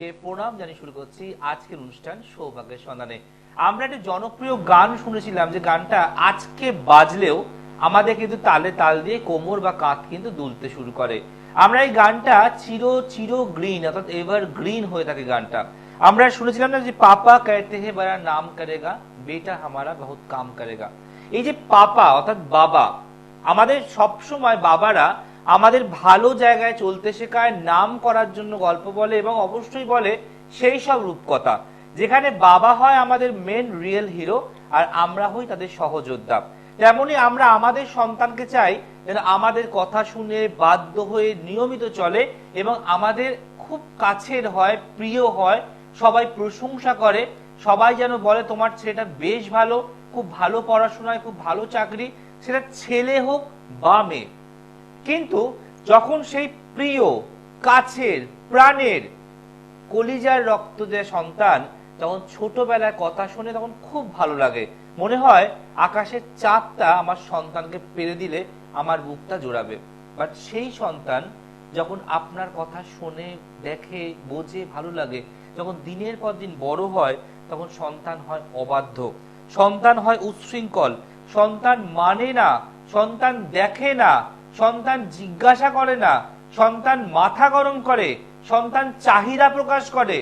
প্রণাম জানিয়ে শুরু করছি আজকের অনুষ্ঠান সৌভাগ্যের সন্ধানে। আমরা একটা জনপ্রিয় গান শুনেছিলাম, যে গানটা আজকে বাজলেও আমাদের কিন্তু তালে তাল দিয়ে কোমর বা কাঁধ কিন্তু দুলতে শুরু করে। আমরা এই গানটা চির চির গ্রিন অর্থাৎ এভার গ্রিন হয়ে থাকে গানটা। আমরা শুনেছিলাম না যে পাপা कहते हैं बड़ा नाम करेगा बेटा हमारा बहुत काम करेगा। এই যে পাপা অর্থাৎ বাবা, আমাদের সবসময় বাবারা আমাদের ভালো জায়গায় চলতে শেখায়, নাম করার জন্য গল্প বলে এবং অবশ্যই বলে সেই সব রূপকথা, যেখানে বাবা হয় আমাদের মেন রিয়েল হিরো আর আমরা হই তাদের সহযোদ্ধা। তেমনি আমরা আমাদের সন্তানকে চাই যেন আমাদের কথা শুনে বাধ্য হয়ে নিয়মিত চলে এবং আমাদের খুব কাছের হয়, প্রিয় হয়, সবাই প্রশংসা করে, সবাই যেন বলে তোমার ছেলেটা বেশ ভালো, খুব ভালো পড়াশোনায়, খুব ভালো চাকরি, সেটা ছেলে হোক বা মেয়ে। কিন্তু যখন সেই প্রিয়, কাছের, প্রাণের, কলিজার রক্ত যে সন্তান যখন ছোটবেলায় কথা শুনে তখন খুব ভালো লাগে, মনে হয় আকাশের চাঁদটা আমার সন্তানকে পেরে দিলে আমার বুকটা জোড়াবে। বাট সেই সন্তান যখন আপনার কথা শোনে, দেখে, বোঝে, ভালো লাগে, যখন দিনের পর দিন বড় হয় তখন সন্তান হয় অবাধ্য, সন্তান হয় উচ্ছৃঙ্খল, সন্তান মানে না, সন্তান দেখে না, সন্তান জিজ্ঞাসা করে না, সন্তান মাথা গরম করে, সন্তান চাহিদা প্রকাশ করে,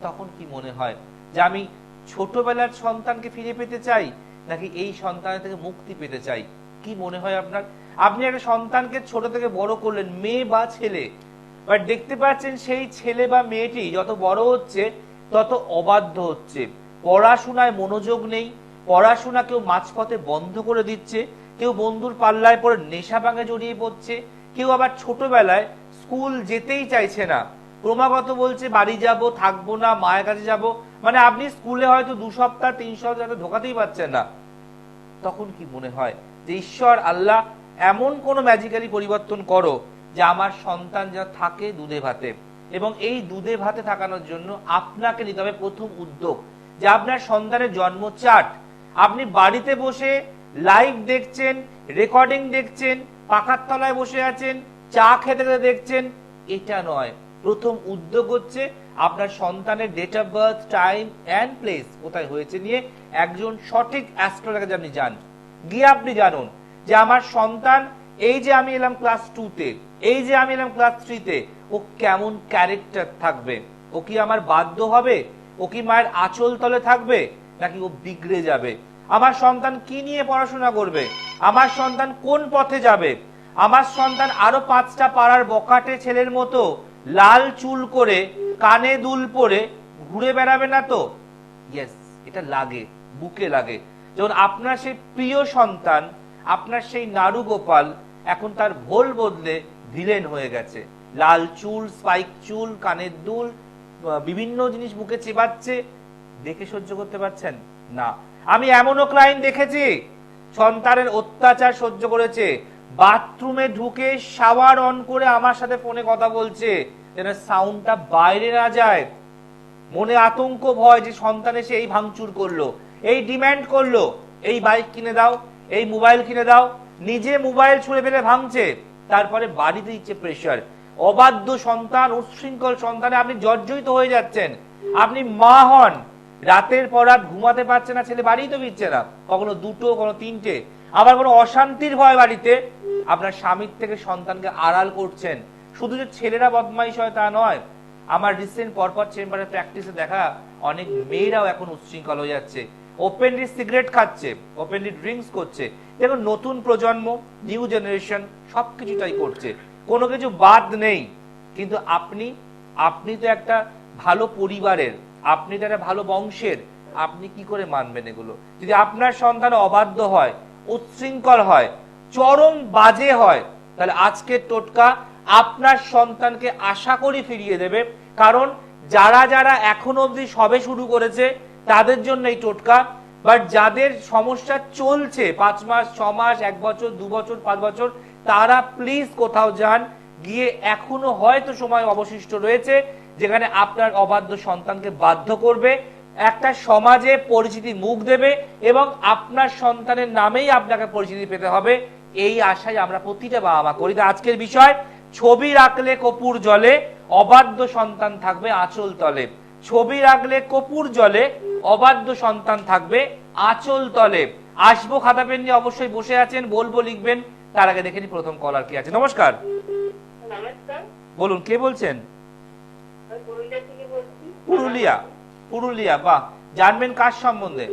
তখন কি মনে হয় যে আমি ছোটবেলার সন্তানকে ফিরে পেতে চাই নাকি এই সন্তানের থেকে মুক্তি পেতে চাই? কি মনে হয় আপনার? আপনি একটা সন্তানকে ছোট থেকে বড় করলেন, মেয়ে বা ছেলে, বাট দেখতে পাচ্ছেন সেই ছেলে বা মেয়েটি যত বড় হচ্ছে তত অবাধ্য হচ্ছে, পড়াশোনায় মনোযোগ নেই, পড়াশোনা কেউ মাঝপথে বন্ধ করে দিচ্ছে, কেউ বন্ধুর পাল্লায় পড়ে নেশা ভাঙে জড়িয়ে পড়ছে, কেউ আবার ছোটবেলায় স্কুল যেতেই চাইছে না, ক্রমাগত বলছে বাড়ি যাব, থাকবো না, মায়ের কাছে যাব। মানে আপনি স্কুলে হয়তো 2 সপ্তাহ 3 সপ্তাহ ঢোকাতেই পারছেন না। তখন কি মনে হয় যে ঈশ্বর আল্লাহ এমন কোন ম্যাজিক্যালি পরিবর্তন করো যে আমার সন্তান যা থাকে দুধে ভাতে। এবং এই দুধে ভাতে থাকানোর জন্য আপনাকে নিতে হবে প্রথম উদ্যোগ, যে আপনার সন্তানের জন্ম চার্ট আপনি বাড়িতে বসে লাইভ দেখছেন, রেকর্ডিং দেখছেন, পাখার তলায় বসে আছেন, চা খেতে খেতে দেখছেন, এটা নয়। প্রথম উদ্যোগ হচ্ছে আপনার সন্তানের date of birth, time and place কোথায় হয়েছে নিয়ে একজন সঠিক অ্যাস্ট্রোলজারের কাছে আপনি যান, গিয়ে আপনি জানুন যে আমার সন্তান এই যে আমি এলাম ক্লাস 2-তে, এই যে আমি এলাম ক্লাস 3-তে, ও কেমন ক্যারেক্টার থাকবে, ও কি আমার বাধ্য হবে, ও কি মায়ের আঁচল তলে থাকবে নাকি ও বিগড়ে যাবে, আমার সন্তান কি নিয়ে পড়াশোনা করবে, আমার সন্তান কোন পথে যাবে, আমার সন্তান আরো 5টা পাড়ার বকাটে ছেলের মতো লাল চুল করে কানে দুল পরে ঘুরে বেড়াবে না তো? ইয়েস, এটা লাগে, বুকে লাগে। যখন আপনার সেই প্রিয় সন্তান, আপনার সেই নাড়ু গোপাল এখন তার ভোল বদলে ভিলেন হয়ে গেছে, লাল চুল, স্পাইক চুল, কানের দুল, বিভিন্ন জিনিস মুখে চেবাচ্ছে, দেখে সহ্য করতে পারছেন না? আমি এমনও ক্লায়েন্ট দেখেছি সন্তানের অত্যাচার সহ্য করেছে, বাথরুমে ঢুকে শাওয়ার অন করে আমার সাথে ফোনে কথা বলছে যেন সাউন্ডটা বাইরে না যায়, মনে আতঙ্ক ভয় যে সন্তান এসে এই ভাঙচুর করলো, এই ডিমান্ড করলো, এই বাইক কিনে দাও, এই মোবাইল কিনে দাও, নিজে মোবাইল ছুঁড়ে ফেলে ভাঙছে, তারপরে বাড়িতে দিচ্ছে প্রেশার। অবাধ্য সন্তান, উচ্ছৃঙ্খল সন্তানে আপনি জর্জরিত হয়ে যাচ্ছেন। আপনি মা হন, রাতের পর রাত ঘুমাতে পারছে না, ছেলে বাড়িই তো ফিরছে না, কখনো 2টো, কখনো 3টে, আবার কোনো অশান্তির ভয় বাড়িতে, আপনার স্বামীর থেকে সন্তানকে আড়াল করছেন। শুধু যে ছেলেরা বদমাইশ হয় তা নয়, আমার রিসেন্ট পরপর চেম্বারে প্র্যাকটিসে দেখা অনেক মেয়েরাও এখন উচ্ছৃঙ্খল হয়ে যাচ্ছে, ওপেনলি সিগারেট খাচ্ছে, ওপেনলি ড্রিঙ্কস করছে। দেখুন, নতুন প্রজন্ম, নিউ জেনারেশন সবকিছুটাই করছে, কোনো কিছু বাদ নেই। কিন্তু আপনি তো একটা ভালো পরিবারের, আপনি তো একটা ভালো বংশের, আপনি কি করে মানবেন এগুলো? যদি আপনার সন্তান অবাধ্য হয়, উচ্ছৃঙ্খল হয়, চরম বাজে হয়, তাহলে আজকের টোটকা আপনার সন্তানকে আশা করি ফিরিয়ে দেবে। কারণ যারা যারা এখনো অবধি সবে শুরু করেছে তাদের জন্য এই টোটকা, বাট যাদের সমস্যা চলছে 5 মাস, 6 মাস, 1 বছর, 2 বছর, 5 বছর, তারা প্লিজ কোথাও যান, গিয়ে এখনো হয়তো সময় অবশিষ্ট রয়েছে যেখানে আপনার অবাধ্য সন্তানকে বাধ্য করবে, একটা সমাজে পরিচিতি মুখ দেবে এবং আপনার সন্তানের নামেই আপনাকে পরিচিতি পেতে হবে, এই আশায় আমরা প্রতিটা বাবা মা করি। আজকের বিষয়, ছবি রাখলে কপুর জলে, অবাধ্য সন্তান থাকবে আঁচল তলে। ছবি রাখলে কপুর জলে, অবাধ্য সন্তান থাকবে আঁচল তলে। আসবো, খাতা পেন নিয়ে অবশ্যই বসে আছেন, বলবো, লিখবেন। তার আগে দেখে নি প্রথম কলার কি আছে। নমস্কার, বলুন কে বলছেন? পুরুলিয়া। পুরুলিয়া, বাহ। জানবেন কার সম্বন্ধে?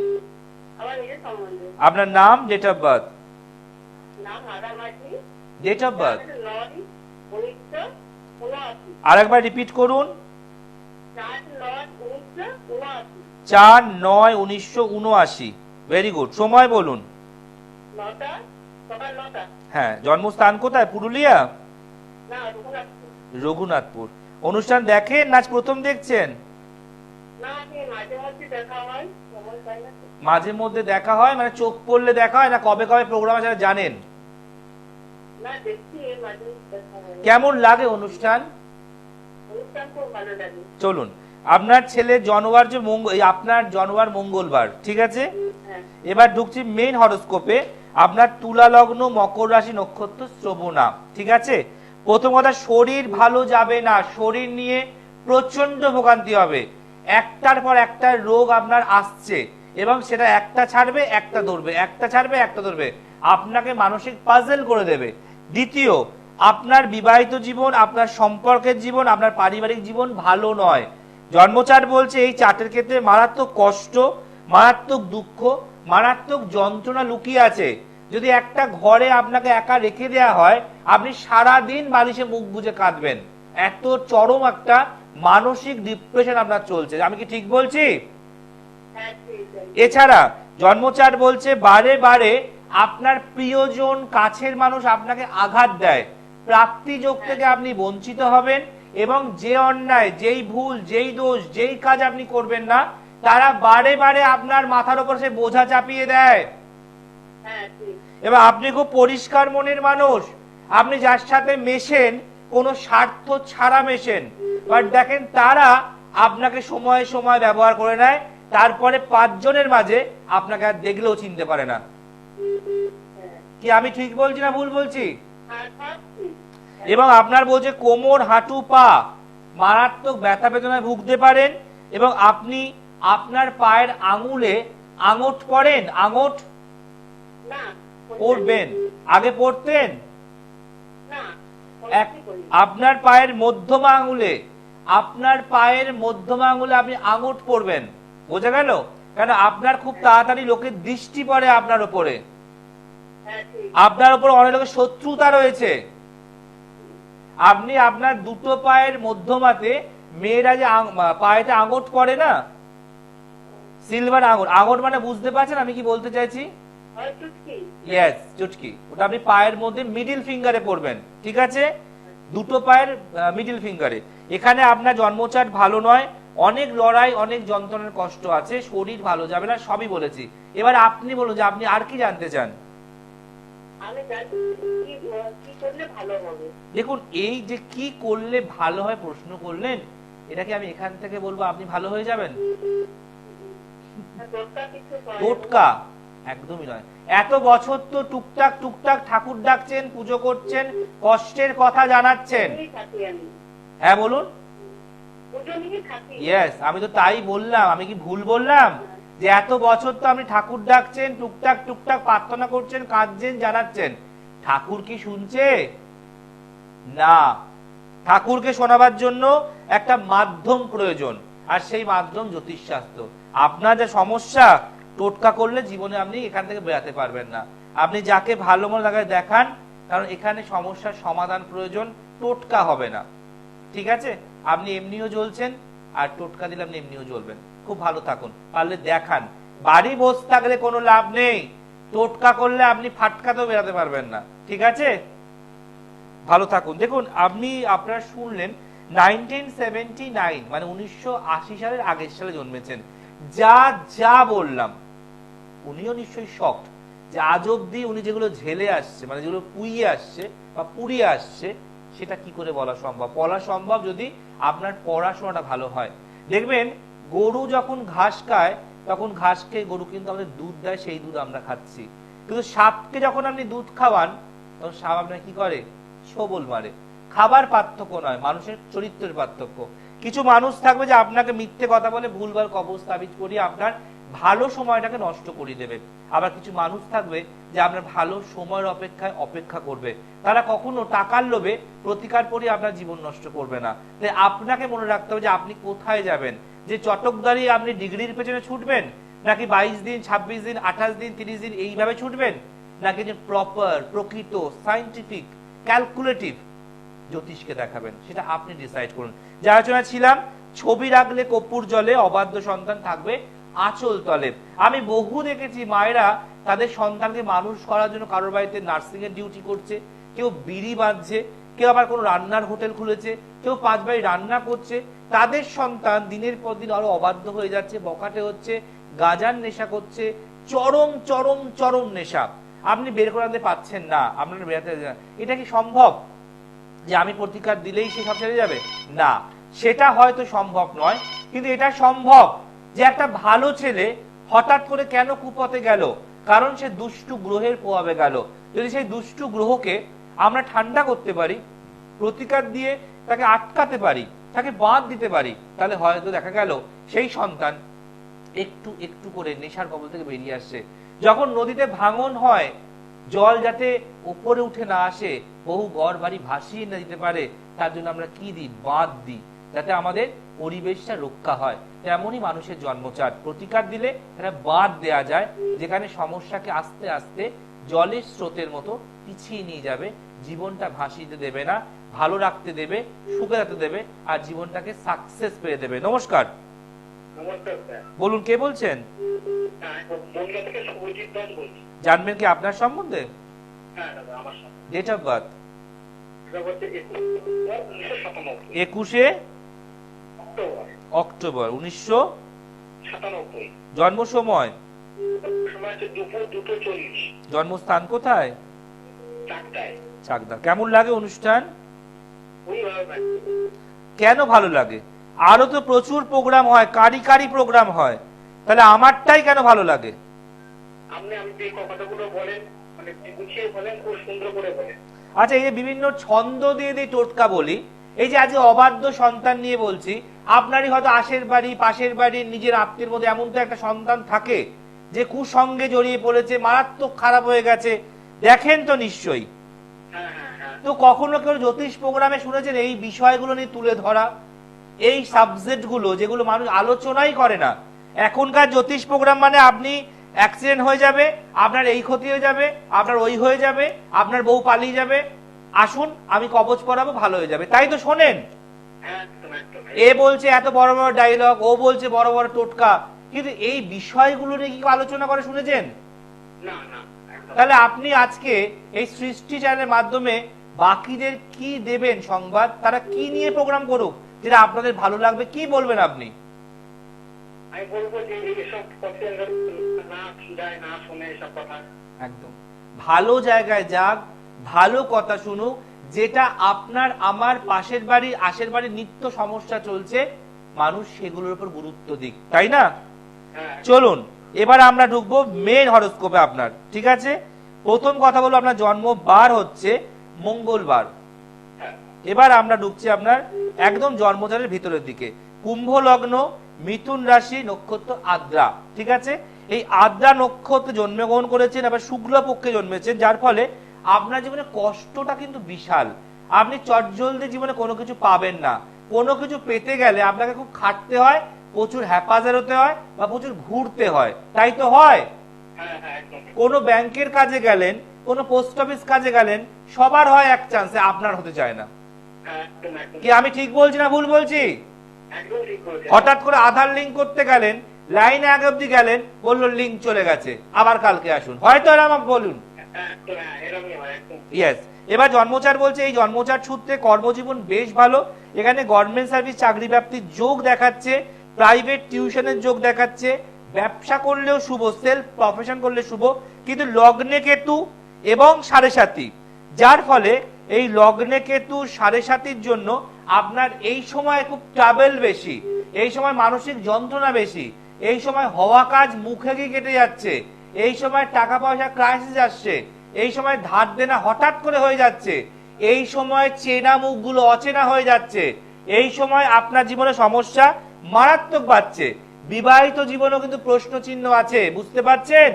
আপনার নাম, date of birth? Date of birth আরেকবার রিপিট করুন। 4/9/1979। Very good. সময় বলুন। হ্যাঁ, জন্মস্থান কোথায়? পুরুলিয়া, রঘুনাথপুর। অনুষ্ঠান দেখেন, নাচ প্রথম দেখছেন? মাঝে মধ্যে দেখা হয়, মানে চোখ পড়লে দেখা হয়, না কবে কবে প্রোগ্রাম আছে জানেন? কেমন লাগে অনুষ্ঠান? চলুন, আপনার ছেলে জন্মবার যে আপনার জন্মবার মঙ্গলবার, ঠিক আছে? এবার ঢুকছি মেইন হরোস্কোপে। আপনার তুলা লগ্ন, মকর রাশি, নক্ষত্র শ্রবণা, ঠিক আছে? প্রথম কথা, শরীর ভালো যাবে না, শরীর নিয়ে প্রচন্ড ভোগান্তি হবে। একটার পর একটা রোগ আপনার আসছে, এবং সেটা একটা ছাড়বে একটা ধরবে, একটা ছাড়বে একটা ধরবে, আপনাকে মানসিক পাজল করে দেবে। দ্বিতীয়, আপনার বিবাহিত জীবন, আপনার সম্পর্কের জীবন, আপনার পারিবারিক জীবন ভালো নয়। জন্মচার্ট বলছে এই চার্টের ক্ষেত্রে মারাত্মক কষ্ট, মারাত্মক দুঃখ, মারাত্মক যন্ত্রণা লুকিয়ে আছে। যদি একটা ঘরে আপনাকে একা রেখে দেওয়া হয়, আপনি সারা দিন বালিশে মুখ বুজে কাঁদবেন। এত চরম একটা মানসিক ডিপ্রেশন আপনার চলছে। আমি কি ঠিক বলছি? এছাড়া জন্মচার্ট বলছে বারে বারে আপনার প্রিয়জন, কাছের মানুষ আপনাকে আঘাত দেয়, প্রাপ্তি যোগ থেকে আপনি বঞ্চিত হবেন, এবং যে অন্যায়, যেই ভুল, যেই দোষ, যেই কাজ আপনি করবেন না, তারা বারে বারে আপনার মাথার উপর সে বোঝা চাপিয়ে দেয়। এবার আপনি খুব পরিষ্কার মনের মানুষ, আপনি যার সাথে মেশেন কোনো স্বার্থ ছাড়া মেশেন, বাট দেখেন তারা আপনাকে সময়ে সময় ব্যবহার করে নেয়, তারপরে 5 জনের মাঝে আপনাকে আর দেখলেও চিনতে পারে না। কি আমি ঠিক বলছি না ভুল বলছি? এবং আপনার বলছে কোমর, হাঁটু, পা মারাত্মক ব্যথা বেদনায় ভুগতে পারেন, এবং আপনি আপনার পায়ের আঙুলে আঙট পরেন। আঙট পরবেন, আগে পরতেন? আপনার পায়ের মধ্যমা আঙুলে, আপনার পায়ের মধ্যমা আঙুলে আপনি আঙট পরবেন। বোঝা গেল? কেন আপনার খুব তাড়াতাড়ি লোকের দৃষ্টি পড়ে আপনার উপরে, আপনার উপর অনেক লোকের শত্রুতা রয়েছে। আপনি আপনার দুটো পায়ের মধ্যমাতে, মেয়েরা যে পায়েতে আঙট পরে না, সিলভার আঙট, আঙট মানে বুঝতে পারছেন আমি কি বলতে চাইছি? ইয়েস, চুটকি। ওটা আপনি পায়ের মধ্যে মিডিল ফিঙ্গারে পরবেন, ঠিক আছে? দুটো পায়ের মিডিল ফিঙ্গারে। এখানে আপনার জন্মচার্ট ভালো নয়, অনেক লড়াই, অনেক যন্ত্রণার কষ্ট আছে, শরীর ভালো যাবে না, সবই বলেছি। এবার আপনি বলুন যে আপনি আর কি জানতে চান? দেখুন, এই যে কি করলে ভালো হয় প্রশ্ন করলেন, এটাকে আমি এখান থেকে বলবো আপনি ভালো হয়ে যাবেন? টোটকা একদমই নয়। এত বছর তো টুকটাক টুকটাক ঠাকুর ডাকছেন, পুজো করছেন, কষ্টের কথা জানাচ্ছেন। হ্যাঁ বলুন। ইয়েস, আমি তো তাই বললাম, আমি কি ভুল বললাম? যে এত বছর তো আপনি ঠাকুর ডাকছেন, টুকটাক টুকটাক প্রার্থনা করছেন, কাঁদছেন, জানাচ্ছেন। ঠাকুর কি শুনছে? না। ঠাকুরকে শোনাবার জন্য একটা মাধ্যম প্রয়োজন, আর সেই মাধ্যম জ্যোতিষশাস্ত্র। আপনার যে সমস্যা, টোটকা করলে জীবনে আপনি এখান থেকে বেরাতে পারবেন না। আপনি যাকে ভালো মনে লাগায় দেখান, কারণ এখানে সমস্যার সমাধান প্রয়োজন, টোটকা হবে না, ঠিক আছে? আপনি এমনিও জ্বলছেন, আর টোটকা দিলে আপনি এমনিও জ্বলবেন। খুব ভালো থাকুন, পারলে দেখান। বাড়ি বসে থাকলে কোনো লাভ নেই, টোটকা করলে আপনি ফাটকাতেও বেরাতে পারবেন না, ঠিক আছে? ভালো থাকুন। দেখুন, আপনি আপনারা শুনলেন 1979, মানে 1980 সালের আগের সালে জন্মেছেন। যা যা বললাম, উনিও নিশ্চয়ই শকড যে আজ অব্দি উনি যেগুলো ঝেলে আসছে, মানে যেগুলো পুইয়ে আসছে বা পুড়িয়ে আসছে, সেটা কি করে বলা সম্ভব? বলা সম্ভব যদি আপনার পড়াশোনাটা ভালো হয়। দেখবেন, গরু যখন ঘাস খায়, তখন ঘাস খেয়ে গরু কিন্তু আমাদের দুধ দেয়, সেই দুধ আমরা খাচ্ছি। কিন্তু সাপকে যখন আপনি দুধ খাওয়ান, তখন সাপ আপনার কি করে? ছোবল মারে। খাবার পার্থক্য নয়, মানুষের চরিত্রের পার্থক্য। কিছু মানুষ থাকবে যে আপনাকে মিথ্যে কথা বলে ভুলভাল কবজ তাবিজ করিয়ে আপনার ভালো সময়টাকে নষ্ট করে দেবে। আবার কিছু মানুষ থাকবে যে আপনার ভালো সময়ের অপেক্ষায় অপেক্ষা করবে, তারা কখনো টাকার লোভে প্রতিকার করিয়ে আপনার জীবন নষ্ট করবে না। তাই আপনাকে মনে রাখতে হবে যে আপনি কোথায় যাবেন। যে চটকদারি আপনি ডিগ্রির পেছনে ছুটবেন, নাকি 22 দিন 26 দিন 28 দিন 30 দিন এইভাবে ছুটবেন, নাকি যে প্রপার প্রকৃত সায়েন্টিফিক ক্যালকুলেটিভ জ্যোতিষকে দেখাবেন, সেটা আপনি ডিসাইড করুন। যে আলোচনা ছিলাম, ছবি রাখলে কর্পূর জলে, অবাধ্য সন্তান থাকবে আঁচল তলে। আমি বহু দেখেছি মায়েরা তাদের সন্তানকে মানুষ করার জন্য কারোর বাড়িতে নার্সিং এর ডিউটি করছে, কেউ বিড়ি বাঁধছে, কেউ আবার কোনো রান্নার হোটেল খুলেছে, কেউ 5 বাড়ি রান্না করছে। তাদের সন্তান দিনের পর দিন আরো অবাধ্য হয়ে যাচ্ছে, বকাটে হচ্ছে, গাঁজার নেশা করছে, চরম চরম চরম নেশা। আপনি বের করাতে পাচ্ছেন না, আপনারা বেরাতে, এটা কি সম্ভব যে আমি প্রতিকার দিলেই সে সব ছেড়ে যাবে? না, সেটা হয়তো সম্ভব নয়, কিন্তু এটা সম্ভব যে একটা ভালো ছেলে হঠাৎ করে কেন কুপথে গেল, কারণ সে দুষ্টু গ্রহের প্রভাবে গেল। যদি সেই দুষ্টু গ্রহকে আমরা ঠান্ডা করতে পারি, প্রতিকার দিয়ে তাকে আটকাতে পারি, তাকে বাদ দিতে পারি, তাহলে হয়তো দেখা গেল সেই সন্তান একটু একটু করে নেশার কবল থেকে বেরিয়ে আসছে। যখন নদীতে ভাঙন হয়, জল যাতে উপরে উঠে না আসে, বহু ঘর বাড়ি ভাসিয়ে না দিতে পারে, তার জন্য আমরা কি দিই? বাঁধ দিই, যাতে আমাদের পরিবেশটা রক্ষা হয়। তেমনই মানুষের জন্মচাট, প্রতিকার দিলে একটা বাঁধ দেয়া যায়, যেখানে সমস্যাকে আস্তে আস্তে জলের স্রোতের মতো পিছিয়ে নিয়ে যাবে, জীবনটা ভাসিয়ে দেবে না, ভালো রাখতে দেবে, সুখে রাখতে দেবে, আর জীবনটাকে সাকসেস পেয়ে দেবে। নমস্কার। বলুন, কে বলছেন? জানবেন কি আপনার সম্বন্ধে? Date of birth? 21 অক্টোবর 1997। জন্ম সময়? জন্মস্থান কোথায়? চাকদা। কেমন লাগে অনুষ্ঠান? কেন ভালো লাগে? আরো তো প্রচুর প্রোগ্রাম হয়, কারি প্রোগ্রাম হয়, তাহলে আমারটাই কেন ভালো লাগে? আচ্ছা, এই যে বিভিন্ন ছন্দ দিয়ে টোটকা বলি, এই যে আজকে অবাধ্য সন্তান নিয়ে বলছি, আপনারই হয়তো আশের বাড়ি, পাশের বাড়ি, নিজের আত্মীয়ের মধ্যে এমন তো একটা সন্তান থাকে যে কুসঙ্গে জড়িয়ে পড়েছে, মারাত্মক খারাপ হয়ে গেছে, দেখেন তো নিশ্চয়ই। তো কখনো কেউ জ্যোতিষ প্রোগ্রামে শুনেছেন এই বিষয়গুলো নিয়ে তুলে ধরা, এই সাবজেক্ট গুলো যেগুলো মানুষ আলোচনাই করে না? এখনকার জ্যোতিষ প্রোগ্রাম মানে আপনি অ্যাক্সিডেন্ট হয়ে যাবে, আপনার এই ক্ষতি হয়ে যাবে, আপনার ওই হয়ে যাবে, আপনার বউ পালিয়ে যাবে, আসুন আমি কবচ পড়াবো, ভালো হয়ে যাবে, তাই তো শোনেন? এ বলছে এত বড় বড় ডায়লগ, ও বলছে বড় বড় টোটকা, কিন্তু এই বিষয়গুলো নিয়ে কি আলোচনা করে শুনেছেন? তাহলে আপনি আজকে এই সৃষ্টি চ্যানেলের মাধ্যমে বাকিদের কি দেবেন সংবাদ? তারা কি নিয়ে প্রোগ্রাম করুক, যেটা আপনাদের ভালো লাগবে, কি বলবেন আপনি? আমি বলবো যে এইসব কথা না যায়, না শুনে এসব কথা, একদম ভালো জায়গায় যাক, ভালো কথা শুনুক, যেটা আপনার আমার পাশের বাড়ি আশের বাড়ির নিত্য সমস্যা চলছে, মানুষ সেগুলোর উপর গুরুত্ব দিক, তাই না? চলুন এবার আমরা ঢুকবো মেন হরোস্কোপে আপনার, ঠিক আছে? প্রথম কথা বলবো, আপনার জন্মবার হচ্ছে মঙ্গলবার। এবার আমরা ঢুকছি আপনার একদম জন্মচারের ভিতরের দিকে। কুম্ভ লগ্ন, মিথুন রাশি, নক্ষত্র আদ্রা, ঠিক আছে? এই আদ্রা নক্ষত্রে জন্মগ্রহণ করেছেন, আবার শুক্ল পক্ষে জন্মেছেন, যার ফলে আপনার জীবনে কষ্টটা কিন্তু বিশাল। আপনি চটজলদি জীবনে কোনো কিছু পাবেন না। কোনো কিছু পেতে গেলে আপনাকে খুব খাটতে হয়, প্রচুর হ্যাপাজার হতে হয়, বা প্রচুর ঘুরতে হয়, তাই তো হয়? কোনো ব্যাংকের কাজে গেলেন, কোনো পোস্ট অফিস কাজে গেলেন, সবার হয় এক চান্সে, আপনার হতে চায় না। কি আমি ঠিক বলছি না ভুল বলছি? হঠাৎ করে আধার লিঙ্ক করতে গেলেন, লাইনে আগে অব্দি গেলেন, বললো লিঙ্ক চলে গেছে, আবার কালকে আসুন, হয়তো এরকম বলুন। ইয়েস। এবার জন্মচার বলছে, এই জন্মচার সূত্রে কর্মজীবন বেশ ভালো। এখানে গভর্নমেন্ট সার্ভিস চাকরি প্রাপ্তির যোগ দেখাচ্ছে, প্রাইভেট টিউশনের যোগ দেখাচ্ছে, ব্যবসা করলেও শুভ, সেলফ প্রফেশন করলে শুভ, কিন্তু লগ্নে কেতু এবং 7.5, যার ফলে এই লগ্নে কেতু 7.5 জন্য আপনার এই সময় খুব ট্রাভেল বেশি, এই সময় মানসিক যন্ত্রণা বেশি, এই সময় হওয়া কাজ মুখে গিয়ে কেটে যাচ্ছে, এই সময় টাকা পয়সা ক্রাইসিস আসছে, এই সময় ধার দেনা হঠাৎ করে হয়ে যাচ্ছে, এই সময় চেনা মুখগুলো অচেনা হয়ে যাচ্ছে, এই সময় আপনার জীবনে সমস্যা মারাত্মক বাড়ছে। বিবাহিত জীবনেও কিন্তু প্রশ্ন চিহ্ন আছে, বুঝতে পারছেন?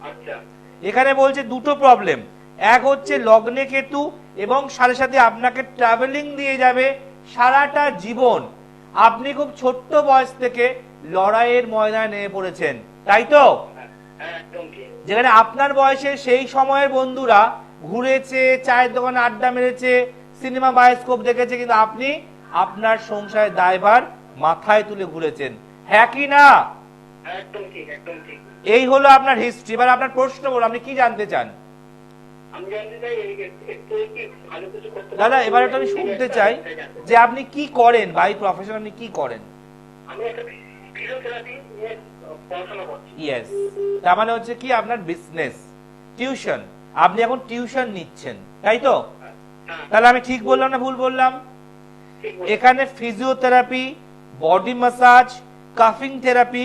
আচ্ছা এখানে বলছে দুটো প্রবলেম, এক হচ্ছে লগ্নে কেতু এবং সাথে সাথে আপনাকে ট্রাভেলিং দিয়ে যাবে সারাটা জীবন। আপনি খুব ছোট্ট বয়স থেকে লড়াইয়ের ময়দানে নেমে পড়েছেন, তাই তো? একদম ঠিক। যেখানে আপনার বয়সে সেই সময়ের বন্ধুরা ঘুরেছে, চায়ের দোকানে আড্ডা মেরেছে, সিনেমা বায়োস্কোপ দেখেছে, কিন্তু আপনি আপনার সংসারের দায়ভার মাথায় তুলে ঘুরেছেন, হ্যাঁ কি না? একদম ঠিক, একদম ঠিক। এই হলো আপনার হিস্ট্রি। এবার আপনার প্রশ্ন বলুন, আপনি কি জানতে চান? আমি জানতে চাই একটু কি ভালো কিছু করতে দাদা এবার একটা আমি শুনতে চাই যে আপনি কি করেন, বাই প্রফেশন আপনি কি করেন? আমি একটা ফিজিওথেরাপি নিয়ে পড়াশোনা করছি। ইয়েস, তার মানে হচ্ছে কি আপনার বিজনেস, টিউশন, আপনি এখন টিউশন নিচ্ছেন, তাই তো? হ্যাঁ, তাহলে আমি ঠিক বললাম না ভুল বললাম? ঠিক বলেছেন। এখানে ফিজিওথেরাপি, বডি ম্যাসাজ, কাফিং থেরাপি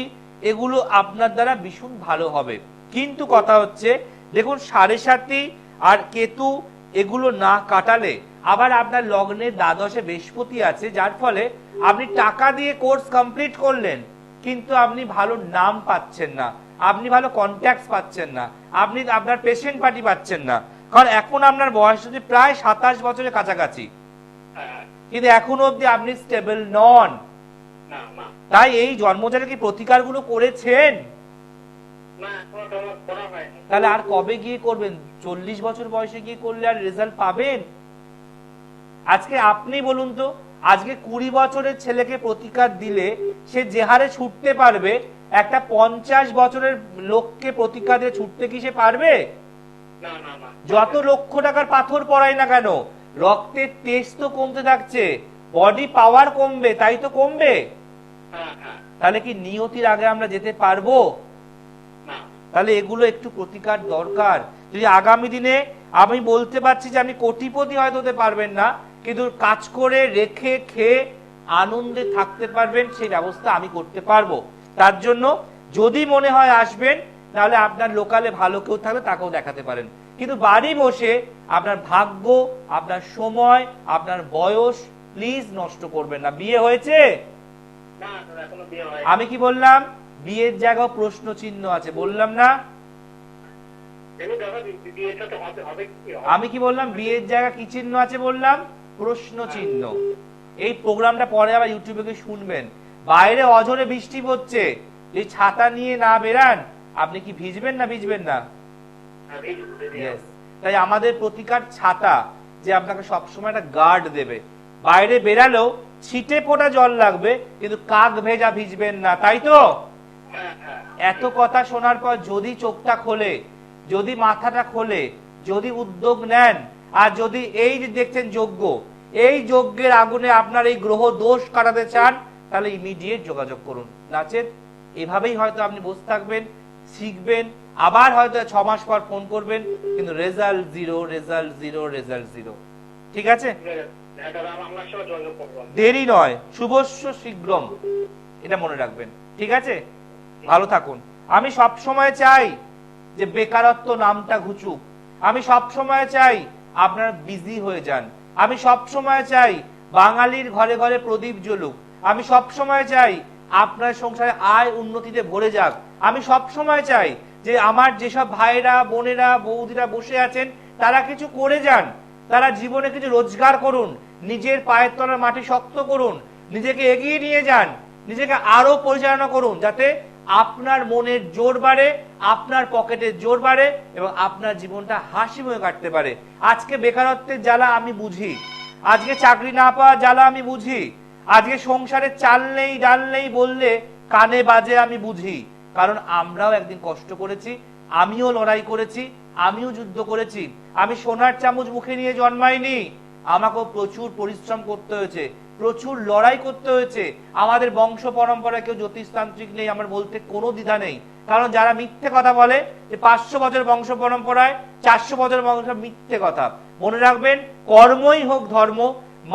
এগুলো আপনার দ্বারা ভীষণ ভালো হবে। কিন্তু কথা হচ্ছে দেখুন, 7.5 আর কেতু এগুলো না কাটালে আবার আপনার লগ্নের দ্বাদশে বৃহস্পতি আছে, যার ফলে আপনি টাকা দিয়ে কোর্স কমপ্লিট করলেন কিন্তু আপনি ভালো নাম পাচ্ছেন না, আপনি ভালো কন্ট্যাক্ট পাচ্ছেন না, আপনি আপনার পেশেন্ট পার্টি পাচ্ছেন না। কারণ এখন আপনার বয়স হচ্ছে প্রায় 27 বছরের কাছাকাছি, হ্যাঁ, কিন্তু এখনো অব্দি আপনি স্টেবল নন। না না তাই এই জন্মজারে কি প্রতিকারগুলো করেছেন? না, এখনো তো আমার করা হয়নি। তাহলে আর কবে গিয়ে করবেন? 40 বছর বয়সে গিয়ে করলে আর রেজাল্ট পাবেন? আজকে আপনি বলুন তো, আজকে 20 বছরের ছেলেকে প্রতিকার দিলে সে যে হারে ছুটতে পারবে, একটা 50 বছরের লোককে প্রতিকার দিয়ে ছুটতে কি সে পারবে? না না না, যত লক্ষ টাকার পাথর পড়াই না কেন, রক্তের টেস্ট তো কমতে থাকছে, বডি পাওয়ার কমবে, তাই তো কমবে। হ্যাঁ হ্যাঁ, তাহলে কি নিয়তির আগে আমরা যেতে পারবো? না তাহলে এগুলো একটু প্রতিকার দরকার। যদি আগামী দিনে আমি বলতে পারছি যে আপনি কোটিপতি হয়তো হতে পারবেন না, কিন্তু কাজ করে রেখে খেয়ে আনন্দে থাকতে পারবেন, সেই ব্যবস্থা আমি করতে পারবো। তার জন্য যদি মনে হয় আসবেন, তাহলে আপনার লোকালে ভালো কেউ থাকলে তাকেও দেখাতে পারেন, কিন্তু বাড়ি বসে আপনার ভাগ্য, আপনার সময়, আপনার বয়স প্লিজ নষ্ট করবেন না। বিয়ে হয়েছে? না, এখনো বিয়ে হয়নি। আমি কি বললাম? বিয়ের জায়গায় প্রশ্ন চিহ্ন আছে, বললাম না? দেখুন দাদা, বিয়েটা তো হবে কি হবে? আমি কি বললাম? বিয়ের জায়গা কি চিহ্ন আছে বললাম? প্রশ্ন চিহ্ন। এই প্রোগ্রামটা পরে আবার ইউটিউবে গিয়ে শুনবেন। বাইরে অঝরে বৃষ্টি পড়ছে, এই ছাতা নিয়ে না বেরান, আপনি কি ভিজবেন না ভিজবেন না? হ্যাঁ, এই- Yes. তাই আমাদের প্রতিকার ছাতা, যে আপনাকে সবসময় একটা গার্ড দেবে। বাইরে বেরালেও ছিটে ফোটা জল লাগবে, কিন্তু কাক ভেজা ভিজবেন না, তাই তো? হ্যাঁ হ্যাঁ, এত কথা শোনার পর যদি চোখটা খোলে, যদি মাথাটা খোলে, যদি উদ্যোগ নেন, আর যদি এই যে দেখছেন যজ্ঞ, এই যজ্ঞের আগুনে আপনার এই গ্রহ দোষ কাটাতে চান, তাহলে ইমিডিয়েট যোগাযোগ করুন। নাচের এভাবেই হয়তো আপনি বসে থাকবেন, শিখবেন, আবার হয়তো 6 মাস পর ফোন করবেন, কিন্তু result zero, result zero, result zero. ঠিক আছে? হ্যাঁ দাদা, আমার সঙ্গে যোগাযোগ করবো। দেরি নয়, শুভস্য শীঘ্রম, এটা মনে রাখবেন। ঠিক আছে? ভালো থাকুন। আমি সব সময় চাই যে বেকারত্ব নামটা ঘুচুক, আমি সব সময় চাই আপনারা বিজি হয়ে যান, আমি সব সময় চাই বাঙালির ঘরে ঘরে প্রদীপ জ্বলুক, আমি সব সময় চাই আপনার সংসারে আয় উন্নতিতে ভরে যাক, আমি সব সময় চাই যে আমার যেসব ভাইরা, বোনেরা, বৌদিরা বসে আছেন তারা কিছু করে যান, তারা জীবনে কিছু রোজগার করুন, নিজের পায়ের তলার মাটি শক্ত করুন, নিজেকে এগিয়ে নিয়ে যান, নিজেকে আরো পরিচালনা করুন, যাতে আপনার মনের জোর বাড়ে, আপনার পকেটের জোর বাড়ে এবং আপনার জীবনটা হাসিময় কাটতে পারে। আজকে বেকারত্বের জ্বালা আমি বুঝি, আজকে চাকরি না পাওয়া জ্বালা আমি বুঝি, আজকে সংসারে চাল নেই ডাল নেই বললে কানে বাজে আমি বুঝি, কারণ আমরাও একদিন কষ্ট করেছি, আমিও লড়াই করেছি, আমিও যুদ্ধ করেছি। আমি সোনার চামচ মুখে নিয়ে জন্মাইনি, আমাকেও প্রচুর পরিশ্রম করতে হয়েছে, প্রচুর লড়াই করতে হয়েছে। আমাদের বংশ পরম্পরায় কেউ জ্যোতিষতান্ত্রিক নেই, আমার বলতে কোনো দ্বিধা নেই, কারণ যারা মিথ্যে কথা বলে যে 500 বছর বংশ পরম্পরায়, 400 বছর বংশ, মিথ্যে কথা। মনে রাখবেন, কর্মই হোক ধর্ম,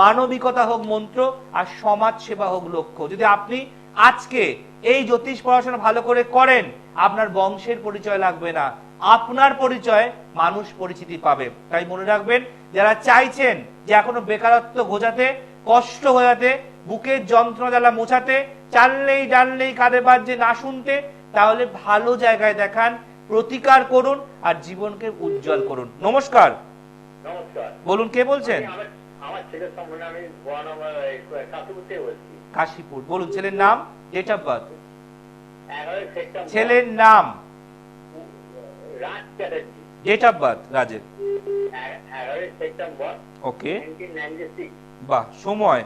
মানবিকতা হোক মন্ত্র, আর সমাজ সেবা হোক লক্ষ্য। যদি আপনি আজকে এই জ্যোতিষ পড়াশোনা ভালো করে করেন, আপনার বংশের পরিচয় লাগবে না, আপনার পরিচয় মানুষ পরিচিতি পাবে। তাই মনে রাখবেন, যারা চাইছেন যে এখনো বেকারত্ব ঘোচাতে, কষ্ট হয়ে বুকের যন্ত্রণা জ্বালা মোছাতে, চাললেই ডাললেই কাঁধে বাজছে না শুনতে, তাহলে ভালো জায়গায় দেখান, প্রতিকার করুন আর জীবনকে উজ্জ্বল করুন। নমস্কার। নমস্কার। বলুন, কে বলছেন? আমার ছেলের সম্বন্ধে আমি কাশীপুর থেকে বলছি। কাশীপুর, বলুন ছেলের নাম, ডেট অফ বার্থ। 11 সেপ্টেম্বর। ছেলের নাম, রাজ চ্যাটার্জি। ডেট অফ বার্থ রাজের। 11 সেপ্টেম্বর। ওকে, 1996। বাহ। সময়?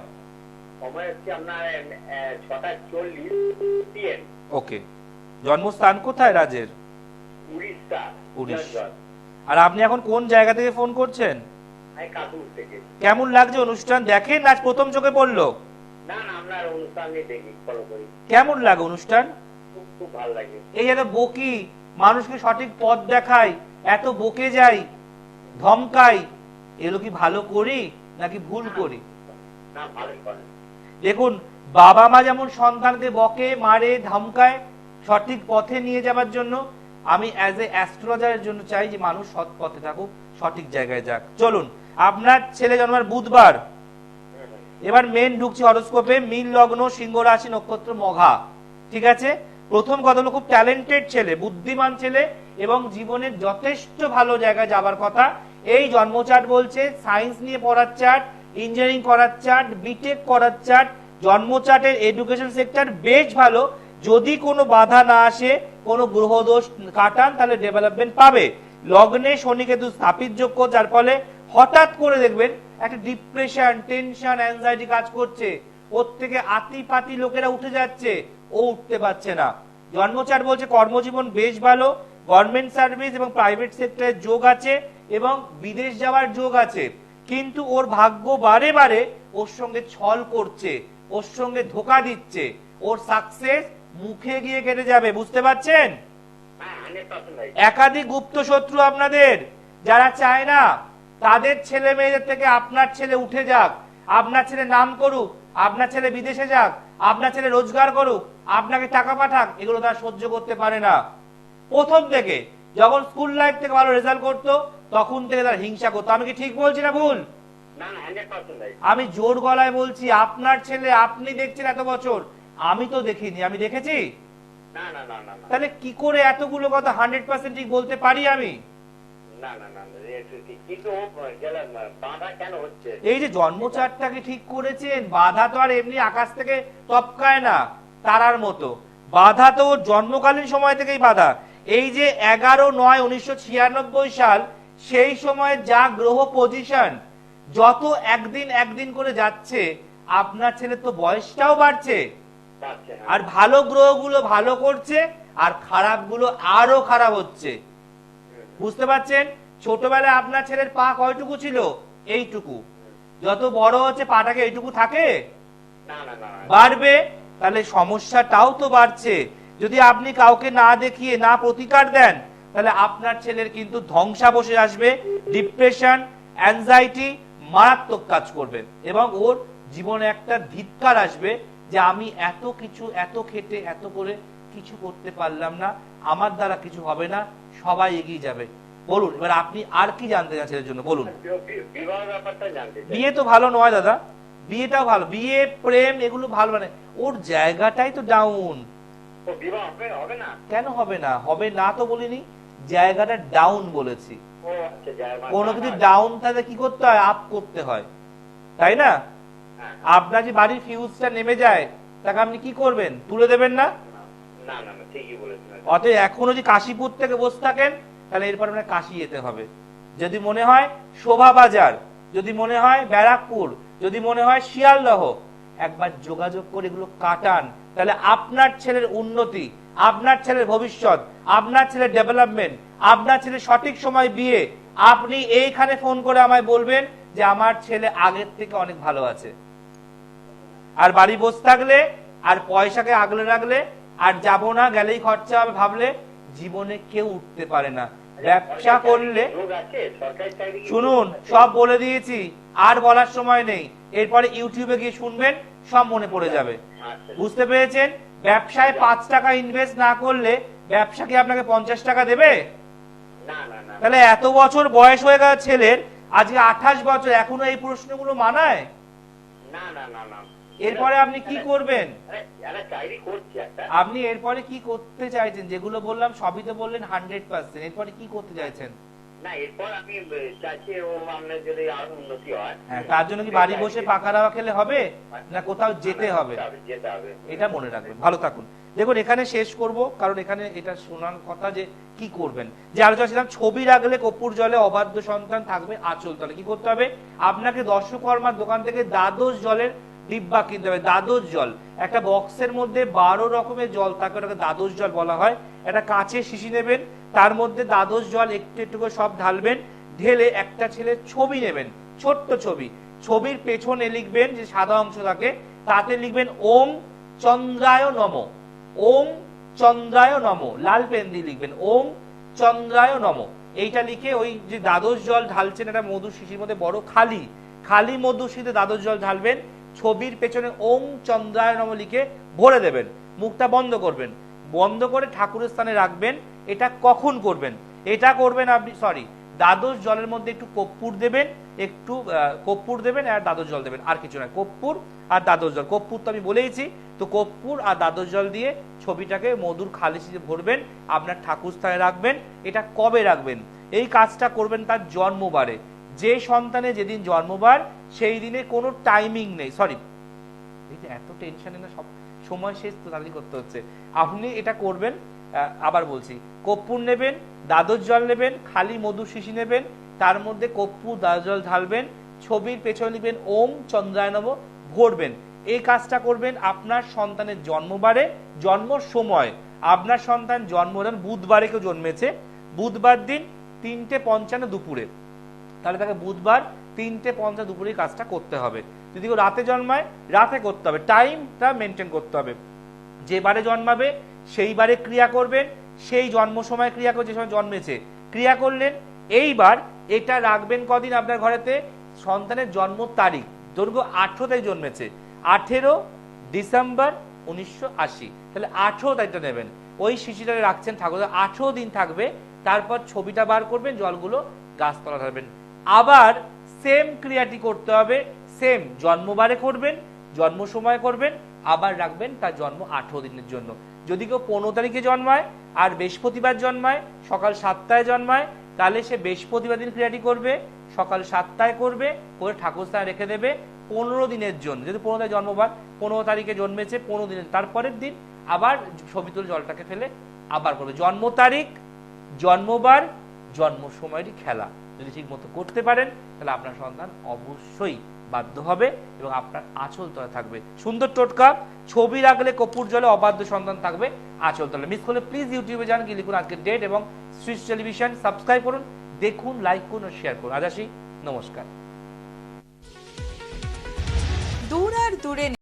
সময় হচ্ছে আপনার 6:40 PM। ওকে। জন্মস্থান কোথায় রাজের? উড়িষ্যা। উড়িষ্যা। আর আপনি এখন কোন জায়গা থেকে ফোন করছেন? আমি কাশীপুর থেকে। কেমন লাগছে অনুষ্ঠান? দেখেন, আজ প্রথম চোখে পড়লো? না না, আপনার অনুষ্ঠান দেখি, ফলো করি। কেমন লাগে অনুষ্ঠান? খুব ভালো লাগে। এই এত বকি, মানুষকে সঠিক পথ দেখাই, এত বকে যাই, ধমকাই, এগুলো কি ভালো করি নাকি ভুল করি? না, ভালোই করেন। দেখুন, বাবা মা যেমন সন্তানকে বকে, মারে, ধমকায় সঠিক পথে নিয়ে যাবার জন্য, আমি অ্যাজ এ অ্যাস্ট্রোলজারের জন্য চাই যে মানুষ সৎ পথে থাকুক, সঠিক জায়গায় যাক। চলুন, আপনার ছেলে জন্মার বুধবার। এবার মেন ঢুকছি হরোস্কোপে। মীন লগ্ন, সিংহ রাশি, নক্ষত্র মঘা। ঠিক আছে, প্রথম কথা হলো খুব ট্যালেন্টেড ছেলে, বুদ্ধিমান ছেলে এবং জীবনের যথেষ্ট ভালো জায়গায় যাবার কথা। এই জন্মচার্ট বলছে সায়েন্স নিয়ে পড়ার চার্ট, ইঞ্জিনিয়ারিং করার চার্ট, বিটেক করার চার্ট। জন্মচার্টের এডুকেশন সেক্টর বেশ ভালো। যদি কোনো বাধা না আসে, কোনো গ্রহদোষ কাটান, তাহলে ডেভেলপমেন্ট পাবে। লগ্নে শনি কেতু স্থাপিত যোগ্য, যার ফলে হঠাৎ করে দেখবেন একটা ডিপ্রেশন, টেনশন, অ্যাংজাইটি কাজ করছে, ওর থেকে আতিপাতি লোকেরা উঠে যাচ্ছে, ও উঠতে পারছে না। জন্মচার বলছে কর্মজীবন বেশ ভালো, গভর্নমেন্ট সার্ভিস এবং প্রাইভেট সেক্টরের যোগ আছে এবং বিদেশ যাওয়ার যোগ আছে। কিন্তু ওর ভাগ্য বারে বারে ওর সঙ্গে ছল করছে, ওর সঙ্গে ধোকা দিচ্ছে, ওর সাকসেস মুখে গিয়ে কেটে যাবে। বুঝতে পারছেন? একাধিক গুপ্ত শত্রু আপনাদের, যারা চায় না তাদের ছেলে মেয়েদের থেকে আপনার ছেলে উঠে যাক, আপনার ছেলে নাম করুক, আপনার ছেলে বিদেশে যাক, আপনার ছেলে রোজগার করুক, আপনাকে টাকা পাঠাক, এগুলো তারা সহ্য করতে পারে না। প্রথম থেকে যখন স্কুল লাইফ থেকে ভালো রেজাল্ট করতো, তখন থেকে তারা হিংসা করতো। আমি কি ঠিক বলছি না ভুল? আমি জোর গলায় বলছি, আপনার ছেলে আপনি দেখছেন এত বছর, আমি তো দেখিনি। আমি দেখেছি? তাহলে কি করে এতগুলো কথা 100% ঠিক বলতে পারি আমি? এই যে জন্মচারটাকে ঠিক করেছেন, বাধা তো আর এমনি আকাশ থেকে টপকায় না তারার মতো, বাধা তো জন্মকালীন সময় থেকেই বাধা। এই যে 11/9/1996 সাল, সেই সময় যা গ্রহ পজিশন, যত একদিন একদিন করে যাচ্ছে, আপনার ছেলে তো বয়সটাও বাড়ছে, আর ভালো গ্রহগুলো ভালো করছে আর খারাপগুলো আরো খারাপ হচ্ছে। বুঝতে পারছেন? ছোটবেলায় আপনার ছেলের পা কয়টুকু ছিল? এইটুকু। যত বড় হচ্ছে পাটাকে এইটুকু থাকে? বাড়বে। তাহলে সমস্যাটাও তো বাড়ছে। যদি আপনি কাউকে না দেখিয়ে না প্রতিকার দেন, তাহলে আপনার ছেলের কিন্তু ধ্বংসাবশে আসবে, ডিপ্রেশন, অ্যাংজাইটি মারাত্মক কাজ করবে এবং ওর জীবনে একটা ধিক্কার আসবে যে আমি এত কিছু, এত খেটে, এত করে কিছু করতে পারলাম না, আমার দ্বারা কিছু হবে না, সবাই এগিয়ে যাবে। বলুন, এবার আপনি আর কি জানতে চান ছেলের জন্য? বলুন। বিয়ে তো ভালো নয় দাদা, বিয়েটাও ভালো, বিয়ে প্রেম এগুলো ভালো, মানে ওর জায়গাটাই তো ডাউন। কেন হবে না? হবে না তো বলিনি, জায়গাটা ডাউন বলেছি। কোনো কিছু ডাউন তাহলে কি করতে হয়? আপ করতে হয়, তাই না? আপনার যে বাড়ির ফিউজটা নেমে যায়, তাকে আপনি কি করবেন? তুলে দেবেন না? অতএব এখনো যদি কাশীপুর থেকে বসে থাকেন, তাহলে এরপর আপনার কাশি যেতে হবে। যদি মনে হয় শোভাবাজার, যদি মনে হয় ব্যারাকপুর, যদি মনে হয় শিয়ালদহ, একবার যোগাযোগ করে এগুলো কাটান, তাহলে আপনার ছেলের উন্নতি, আপনার ছেলের ভবিষ্যৎ, আপনার ছেলের ডেভেলপমেন্ট, আপনার ছেলের সঠিক সময় বিয়ে, আপনি এইখানে ফোন করে আমায় বলবেন যে আমার ছেলে আগের থেকে অনেক ভালো আছে। আর বাড়ি বসে থাকলে আর পয়সাকে আগলে রাখলে আর যাব না, গেলেই খরচা হবে ভাবলে, জীবনে কেউ উঠতে পারে না। ব্যবসা করলে যোগ আছে সরকারি চাকরি কি শুনুন, যোগ আছে? সব বলে দিয়েছি, আর বলার সময় নেই। এরপরে ইউটিউবে গিয়ে শুনবেন, সব মনে পড়ে যাবে। আচ্ছা। বুঝতে পেরেছেন? ব্যবসায় 5 টাকা ইনভেস্ট না করলে ব্যবসা কি আপনাকে 50 টাকা দেবে? না না না তাহলে এত বছর বয়স হয়ে গেল ছেলের, আজকে 28 বছর, এখনো এই প্রশ্নগুলো মানায়? না না না না এরপরে আপনি কি করবেন? একটা চাকরি করছি একটা। আপনি এরপরে কি করতে চাইছেন? যেগুলো বললাম সবই তো বললেন 100%, এরপরে কি করতে চাইছেন? না এরপর আমি চাইছি ও আপনার যদি আরো উন্নতি হয়। হ্যাঁ, তার জন্য কি বাড়ি বসে পাকা রাওয়া খেলে হবে, না কোথাও যেতে হবে? যেতে হবে। এটা মনে রাখবেন। ভালো থাকুন। দেখুন, এখানে শেষ করব, কারণ এখানে এটা শোনার কথা যে কি করবেন। যে আলোচনা ছিলাম, ছবি রাখলে কর্পূর জলে অবাধ্য সন্তান থাকবে আঁচল তলে। কি করতে হবে? আপনাকে দর্শকর্মার দোকান থেকে দ্বাদশ জলের ডিব্বা কিনতে হবে। দ্বাদশ জল একটা বক্সের মধ্যে 12 রকমের জল থাকে, ওটাকে দ্বাদশ জল বলা হয়। একটা কাঁচের শিশি নেবেন, তার মধ্যে দ্বাদশ জল একটু একটু করে সব ঢালবেন। ঢেলে একটা ছেলের ছবি নেবেন, ছোট্ট ছবি। ছবির পেছনে লিখবেন, যে সাদা অংশ থাকে তাতে লিখবেন ওম চন্দ্রায় নমঃ। ওম চন্দ্রায় নমঃ, লাল পেন দিয়ে লিখবেন ওম চন্দ্রায় নমঃ। এইটা লিখে ওই যে দ্বাদশ জল ঢালছেন, একটা মধু শিশির মধ্যে বড় খালি মধু শিশিতে দ্বাদশ জল ঢালবেন। ছবির পেছনে ওম চন্দ্রায় নমঃ লিখে ভরে দেবেন। মুখটা বন্ধ করবেন, বন্ধ করে ঠাকুরের স্থানে রাখবেন। এটা কখন করবেন? এটা করবেন আপনি, দ্বাদশ জলের মধ্যে একটু কর্পূর দেবেন, একটু কর্পূর দেবেন আর দ্বাদশ জল দেবেন, আর কিছু না। কর্পূর আর দ্বাদশ জল, কর্পূর তো আমি বলেইছি। তো কর্পূর আর দ্বাদশ জল দিয়ে ছবিটাকে মধুর খালি শিশে ভরবেন, আপনার ঠাকুর স্থানে রাখবেন। এটা কবে রাখবেন? এই কাজটা করবেন তার জন্মবারে। যে সন্তানের যেদিন জন্মবার সেই দিনে কোনো টাইমিং নেই। এত টেনশনে না, সব সময় শেষ তো, তাড়াতাড়ি করতে হচ্ছে। আপনি এটা করবেন, আবার বলছি, কর্পূর নেবেন, দ্বাদশ জল নেবেন, খালি মধু শিশি নেবেন, তার মধ্যে কর্পূর দ্বাদশ জল ঢালবেন, ছবির পেছনে লিখবেন ওম চন্দ্রায় নমঃ, ভরবেন। এই কাজটা করবেন আপনার সন্তানের জন্মবারে, জন্ম সময়। আপনার সন্তান জন্ম বুধবারে কেউ জন্মেছে, বুধবার দিন 3:55 দুপুরে, তাহলে তাকে বুধবার 3:50 দুপুরে কাজটা করতে হবে। যদি কেউ রাতে জন্মায়, রাতে করতে হবে, টাইমটা মেনটেন করতে হবে। যে বারে জন্মাবে সেই বারে ক্রিয়া করবেন, সেই জন্ম সময় ক্রিয়া করে, যে সময় জন্মেছে ক্রিয়া করলেন। এইবার এটা রাখবেন কদিন আপনার ঘরেতে? সন্তানের জন্ম তারিখ, দৈর্ঘ্য 18 তারিখ জন্মেছে, 18 ডিসেম্বর 1980, তাহলে 18 তারিখটা নেবেন। ওই শিশুটাকে রাখছেন ঠাকুর, 18 দিন থাকবে। তারপর ছবিটা বার করবেন, জলগুলো গাছতলা ঢালবেন। আবার সেম ক্রিয়াটি করতে হবে, সেম জন্মবারে করবেন, জন্ম সময় করবেন, আবার রাখবেন তার জন্ম 18 দিনের জন্য। যদি কেউ 15 তারিখে জন্মায় আর বৃহস্পতিবার জন্মায়, সকাল 7টায় জন্মায়, তাহলে সে বৃহস্পতিবার দিন ক্রিয়াটি করবে, সকাল 7টায় করবে, করে ঠাকুর স্থানে রেখে দেবে 15 দিনের জন্য। যদি 15 তারিখ জন্মবার, 15 তারিখে জন্মেছে, 15 দিনের তারপরের দিন আবার ছবি তুলে জলটাকে ফেলে আবার করবে। জন্ম তারিখ, জন্মবার, জন্ম সময়টি খেলা যদি ঠিক মতো করতে পারেন, তাহলে আপনার সন্তান অবশ্যই বাধ্য হবে এবং আপনার আঁচল তলে থাকবে। সুন্দর টোটকা, ছবি রাখলে কর্পূর জলে অবাধ্য সন্তান থাকবে আঁচল তলে। মিস করলে প্লিজ ইউটিউবে যান, গিয়ে লিখুন আজকের ডেট এবং সুইচ টেলিভিশন সাবস্ক্রাইব করুন, দেখুন, লাইক করুন ও শেয়ার করুন। আজ আসি, নমস্কার। দূর আর দূরে